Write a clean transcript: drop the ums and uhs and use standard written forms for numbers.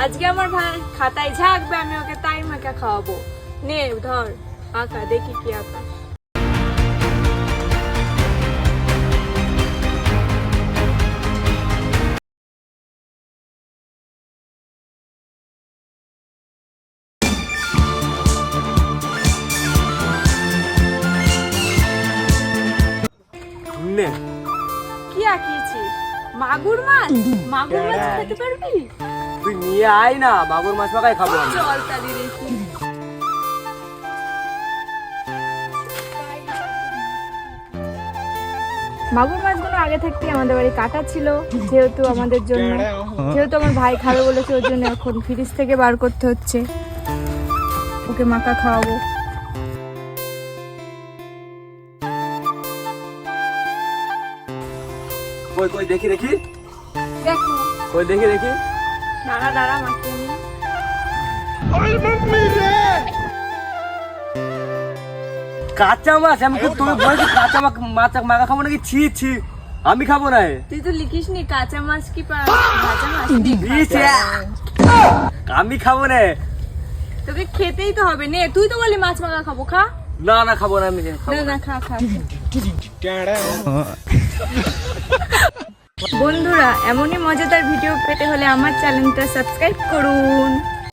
আজকে আমার ভাই খাতায় ঝাঁকবে, আমি ওকে তাই মাখা খাওয়াবো। নে ধর আঁকা, দেখি কি আঁকা। নে কি আঁকিয়েছিস? মাগুর মাছ? মাগুর মাছ খেতে পারবি? তুই নিয়ে আয় না, মাগুর মাছ মাখাই খাবো আমি। চল তালি দেখি। মাগুর মাছগুলো আগে থাকতে আমাদের বাড়ি কাটা ছিল, যেহেতু আমাদের জন্য, যেহেতু আমার ভাই খাবে বলেছে, ওর জন্য এখন ফ্রিজ থেকে বার করতে হচ্ছে। ওকে মাখা খাওয়াবো। কই কই দেখি দেখি, দেখো, কই দেখি দেখি। দাঁড়া দাঁড়া মাখিয়ে নি। কাঁচা মাছ? আমি তো তুমি বলছি কাঁচা মাছ মাখা খাবো নাকি? ছি ছি, আমি খাবো না। তুই তো লিখিস নি কাঁচা মাছ কি ভাজা মাছ? আমি খাবো না। তোকে খেতেই তো হবে। নে, তুই তো বলি মাছ মাখা খাবো, খা। না না খাবো না আমি। না না, খা খা। বন্ধুরা, এমনই মজাদার ভিডিও পেতে হলে আমার চ্যানেলটা সাবস্ক্রাইব করুন।